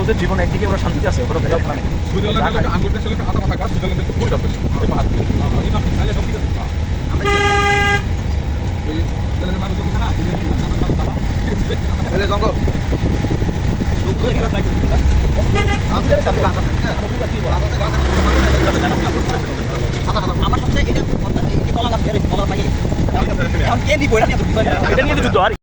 ওদের জীবনে একদিকে ওরা শান্তিতে আছে, ওরা ভেজাল খায় না। আমার সবচেয়ে এটা কলা গাছ বের হয়েছে, কলা পাই এটা নিয়ে যুদ্ধ আর